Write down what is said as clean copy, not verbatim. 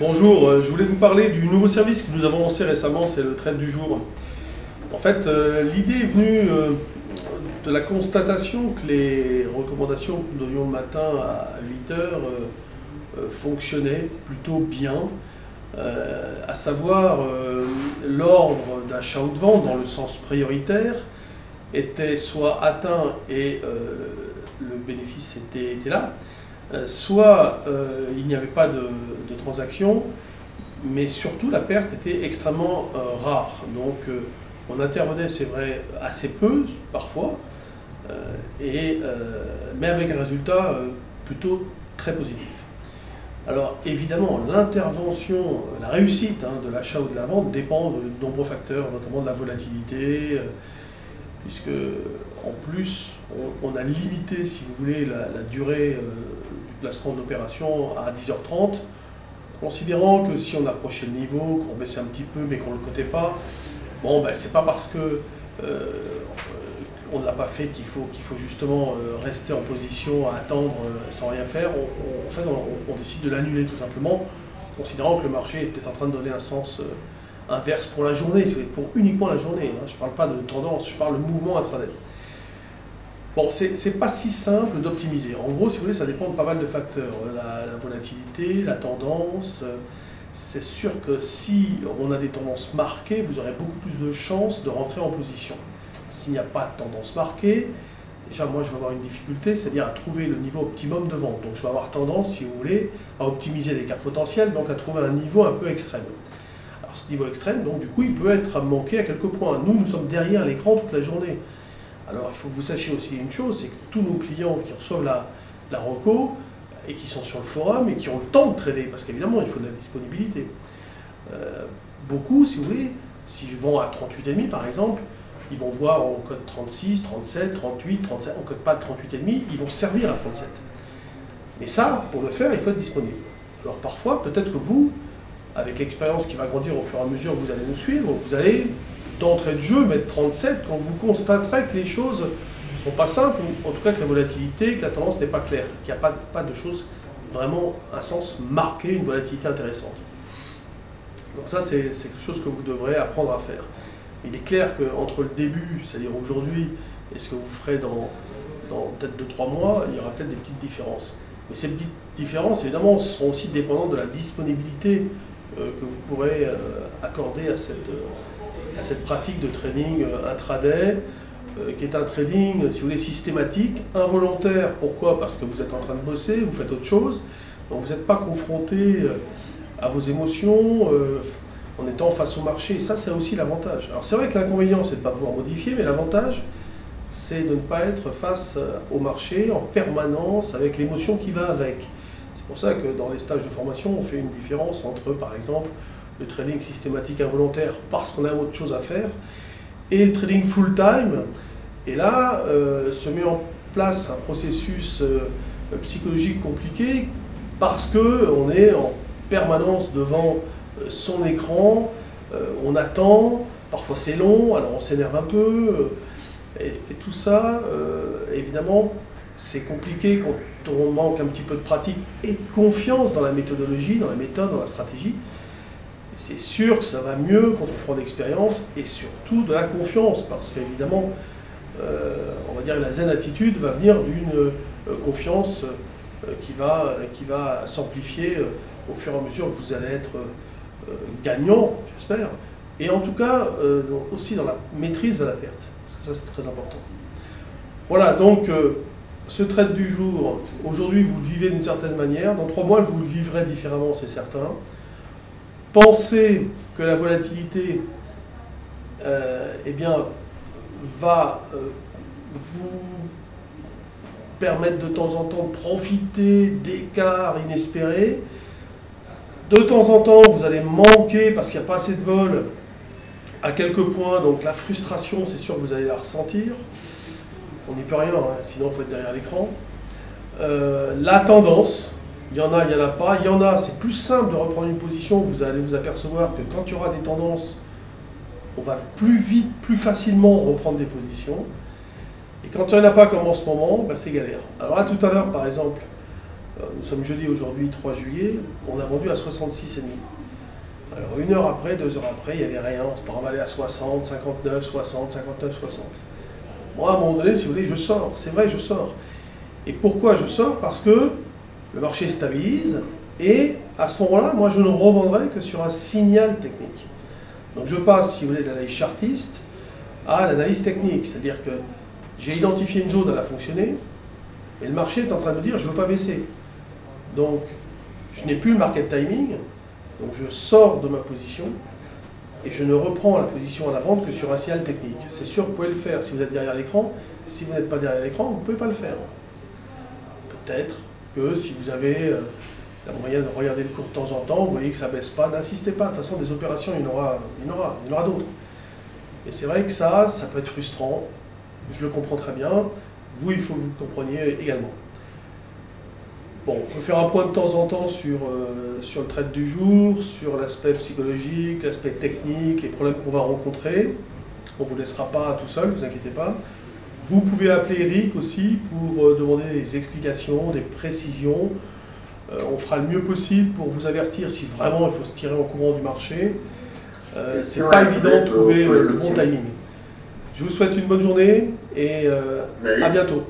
Bonjour, je voulais vous parler du nouveau service que nous avons lancé récemment, c'est le trade du jour. En fait, l'idée est venue de la constatation que les recommandations que nous donnions le matin à 8 heures fonctionnaient plutôt bien, à savoir l'ordre d'achat ou de vente dans le sens prioritaire était soit atteint et le bénéfice était là, soit il n'y avait pas de transaction, mais surtout la perte était extrêmement rare. Donc on intervenait, c'est vrai, assez peu parfois, mais avec un résultat plutôt très positif. Alors évidemment, l'intervention, la réussite de l'achat ou de la vente dépend de nombreux facteurs, notamment de la volatilité, puisque en plus on a limité, si vous voulez, la durée du placement de l'opération à 10h30, considérant que si on approchait le niveau, qu'on baissait un petit peu mais qu'on ne le cotait pas, bon, ben, c'est pas parce que on ne l'a pas fait qu'il faut justement rester en position à attendre sans rien faire. En fait, on décide de l'annuler tout simplement, considérant que le marché est peut-être en train de donner un sens inverse pour la journée, pour uniquement la journée. Je ne parle pas de tendance, je parle de mouvement intraday. Bon, c'est pas si simple d'optimiser. En gros, si vous voulez, ça dépend de pas mal de facteurs. La volatilité, la tendance. C'est sûr que si on a des tendances marquées, vous aurez beaucoup plus de chances de rentrer en position. S'il n'y a pas de tendance marquée, déjà moi je vais avoir une difficulté, c'est-à-dire à trouver le niveau optimum de vente. Donc je vais avoir tendance, si vous voulez, à optimiser les cartes potentielles, donc à trouver un niveau un peu extrême. Alors ce niveau extrême, donc du coup, il peut être manqué à quelques points. Nous sommes derrière l'écran toute la journée. Alors il faut que vous sachiez aussi une chose, c'est que tous nos clients qui reçoivent la reco, et qui sont sur le forum, et qui ont le temps de trader, parce qu'évidemment il faut de la disponibilité. Beaucoup, si vous voulez, si je vends à 38,5 par exemple, ils vont voir en code 36, 37, 38, 37, en code pas de 38,5, ils vont servir à 37. Mais ça, pour le faire, il faut être disponible. Alors parfois, peut-être que vous, avec l'expérience qui va grandir au fur et à mesure que vous allez nous suivre, vous allez d'entrée de jeu mettre 37 quand vous constaterez que les choses ne sont pas simples, ou en tout cas que la volatilité, que la tendance n'est pas claire, qu'il n'y a pas de choses vraiment, un sens marqué, une volatilité intéressante. Donc ça, c'est quelque chose que vous devrez apprendre à faire. Il est clair qu'entre le début, c'est-à-dire aujourd'hui, et ce que vous ferez dans peut-être 2-3 mois, il y aura peut-être des petites différences. Mais ces petites différences, évidemment, seront aussi dépendantes de la disponibilité que vous pourrez accorder à cette pratique de trading intraday, qui est un trading, si vous voulez, systématique, involontaire. Pourquoi? Parce que vous êtes en train de bosser, vous faites autre chose, donc vous n'êtes pas confronté à vos émotions, en étant face au marché. Et ça, c'est aussi l'avantage. Alors c'est vrai que l'inconvénient, c'est de ne pas pouvoir modifier, mais l'avantage, c'est de ne pas être face au marché en permanence avec l'émotion qui va avec. C'est pour ça que dans les stages de formation, on fait une différence entre, par exemple, le trading systématique involontaire parce qu'on a autre chose à faire, et le trading full-time. Et là, se met en place un processus psychologique compliqué parce qu'on est en permanence devant son écran, on attend, parfois c'est long, alors on s'énerve un peu, et tout ça, évidemment, c'est compliqué quand on manque un petit peu de pratique et de confiance dans la méthodologie, dans la méthode, dans la stratégie. C'est sûr que ça va mieux quand on prend de l'expérience et surtout de la confiance, parce qu'évidemment, on va dire que la zen attitude va venir d'une confiance qui va s'amplifier au fur et à mesure que vous allez être gagnant, j'espère, et en tout cas aussi dans la maîtrise de la perte, parce que ça c'est très important. Voilà, donc ce trade du jour, aujourd'hui vous le vivez d'une certaine manière, dans 3 mois vous le vivrez différemment, c'est certain. Pensez que la volatilité eh bien, va vous permettre de temps en temps de profiter d'écarts inespérés. De temps en temps, vous allez manquer parce qu'il n'y a pas assez de vol à quelques points, donc la frustration, c'est sûr que vous allez la ressentir. On n'y peut rien, sinon il faut être derrière l'écran. La tendance, il y en a, il n'y en a pas. Il y en a, c'est plus simple de reprendre une position, vous allez vous apercevoir que quand il y aura des tendances, on va plus vite, plus facilement reprendre des positions. Et quand il n'y en a pas comme en ce moment, ben c'est galère. Alors là, tout à l'heure, par exemple, Nous sommes jeudi aujourd'hui, 3 juillet, on a vendu à 66,5. Alors 1 heure après, 2 heures après, il n'y avait rien, on s'est emballé à 60, 59, 60, 59, 60. Moi, à un moment donné, si vous voulez, je sors, c'est vrai, je sors. Et pourquoi je sors? Parce que le marché stabilise, et à ce moment-là, moi, je ne revendrai que sur un signal technique. Donc je passe, si vous voulez, de l'analyse chartiste à l'analyse technique, c'est-à-dire que j'ai identifié une zone, elle a fonctionné, et le marché est en train de me dire, je ne veux pas baisser. Donc, je n'ai plus le market timing, donc je sors de ma position, et je ne reprends la position à la vente que sur un signal technique. C'est sûr, vous pouvez le faire si vous êtes derrière l'écran. Si vous n'êtes pas derrière l'écran, vous ne pouvez pas le faire. Peut-être que si vous avez la moyenne de regarder le cours de temps en temps, vous voyez que ça ne baisse pas, n'insistez pas. De toute façon, des opérations, il y en aura d'autres. Et c'est vrai que ça peut être frustrant. Je le comprends très bien. Vous, il faut que vous le compreniez également. Bon, on peut faire un point de temps en temps sur le trade du jour, sur l'aspect psychologique, l'aspect technique, les problèmes qu'on va rencontrer. On ne vous laissera pas tout seul, ne vous inquiétez pas. Vous pouvez appeler Eric aussi pour demander des explications, des précisions. On fera le mieux possible pour vous avertir si vraiment il faut se tirer en courant du marché. C'est pas évident de trouver le bon timing. Je vous souhaite une bonne journée et à bientôt.